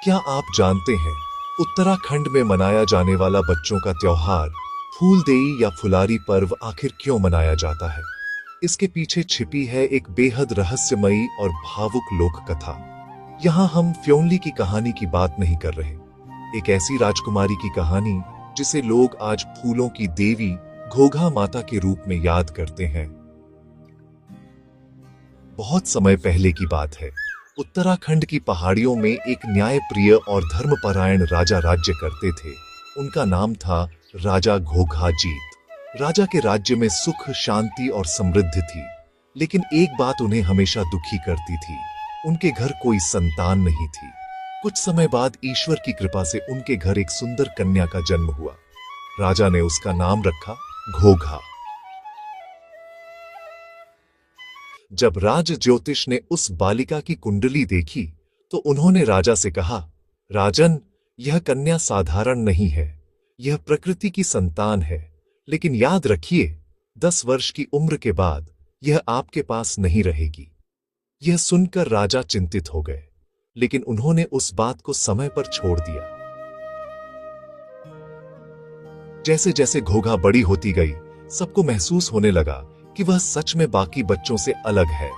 क्या आप जानते हैं उत्तराखंड में मनाया जाने वाला बच्चों का त्योहार फूलदेई या फुलारी पर्व आखिर क्यों मनाया जाता है? इसके पीछे छिपी है एक बेहद रहस्यमयी और भावुक लोक कथा। यहाँ हम फ्योनली की कहानी की बात नहीं कर रहे, एक ऐसी राजकुमारी की कहानी जिसे लोग आज फूलों की देवी घोघा माता के रूप में याद करते हैं। बहुत समय पहले की बात है। उत्तराखंड की पहाड़ियों में एक न्यायप्रिय और धर्मपरायण राजा राज्य करते थे। उनका नाम था राजा घोघा जीत। राजा के राज्य में सुख, शांति और समृद्धि थी, लेकिन एक बात उन्हें हमेशा दुखी करती थी। उनके घर कोई संतान नहीं थी। कुछ समय बाद ईश्वर की कृपा से उनके घर एक सुंदर कन्या का जन्म हुआ। राजा ने उसका नाम रखा घोघा। जब राज ज्योतिष ने उस बालिका की कुंडली देखी तो उन्होंने राजा से कहा, राजन, यह कन्या साधारण नहीं है, यह प्रकृति की संतान है। लेकिन याद रखिए, 10 वर्ष की उम्र के बाद यह आपके पास नहीं रहेगी। यह सुनकर राजा चिंतित हो गए, लेकिन उन्होंने उस बात को समय पर छोड़ दिया। जैसे जैसे घोघा बड़ी होती गई, सबको महसूस होने लगा कि वह सच में बाकी बच्चों से अलग है।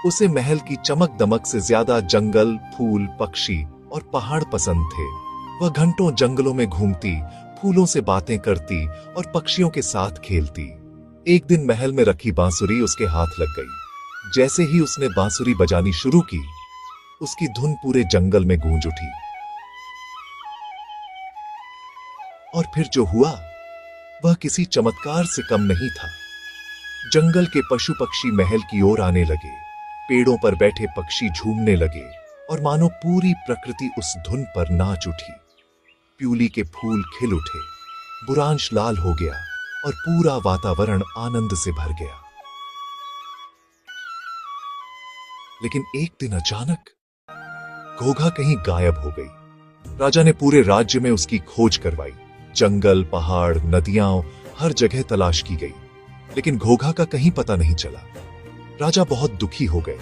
उसे महल की चमक दमक से ज्यादा जंगल, फूल, पक्षी और पहाड़ पसंद थे। वह घंटों जंगलों में घूमती, फूलों से बातें करती और पक्षियों के साथ खेलती। एक दिन महल में रखी बांसुरी उसके हाथ लग गई। जैसे ही उसने बांसुरी बजानी शुरू की, उसकी धुन पूरे जंगल में गूंज उठी। और फिर जो हुआ वह किसी चमत्कार से कम नहीं था। जंगल के पशु पक्षी महल की ओर आने लगे, पेड़ों पर बैठे पक्षी झूमने लगे और मानो पूरी प्रकृति उस धुन पर नाच उठी। प्यूली के फूल खिल उठे, बुरांश लाल हो गया और पूरा वातावरण आनंद से भर गया। लेकिन एक दिन अचानक घोघा कहीं गायब हो गई। राजा ने पूरे राज्य में उसकी खोज करवाई। जंगल, पहाड़, नदियां, हर जगह तलाश की गई, लेकिन घोघा का कहीं पता नहीं चला। राजा बहुत दुखी हो गए।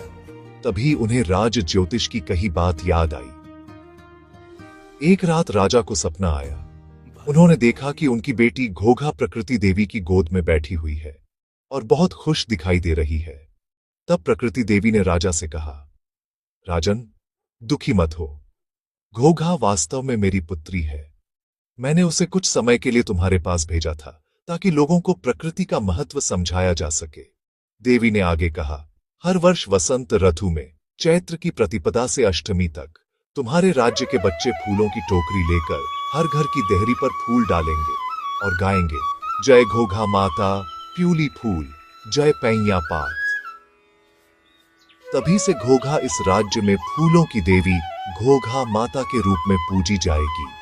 तभी उन्हें राज ज्योतिष की कही बात याद आई। एक रात राजा को सपना आया। उन्होंने देखा कि उनकी बेटी घोघा प्रकृति देवी की गोद में बैठी हुई है और बहुत खुश दिखाई दे रही है। तब प्रकृति देवी ने राजा से कहा, राजन, दुखी मत हो। घोघा वास्तव में मेरी पुत्री है। मैंने उसे कुछ समय के लिए तुम्हारे पास भेजा था ताकि लोगों को प्रकृति का महत्व समझाया जा सके। देवी ने आगे कहा, हर वर्ष वसंत ऋतु में चैत्र की प्रतिपदा से अष्टमी तक तुम्हारे राज्य के बच्चे फूलों की टोकरी लेकर हर घर की देहरी पर फूल डालेंगे और गाएंगे, जय घोघा माता, प्यूली फूल, जय पैया पात। तभी से घोघा इस राज्य में फूलों की देवी घोघा माता के रूप में पूजी जाएगी।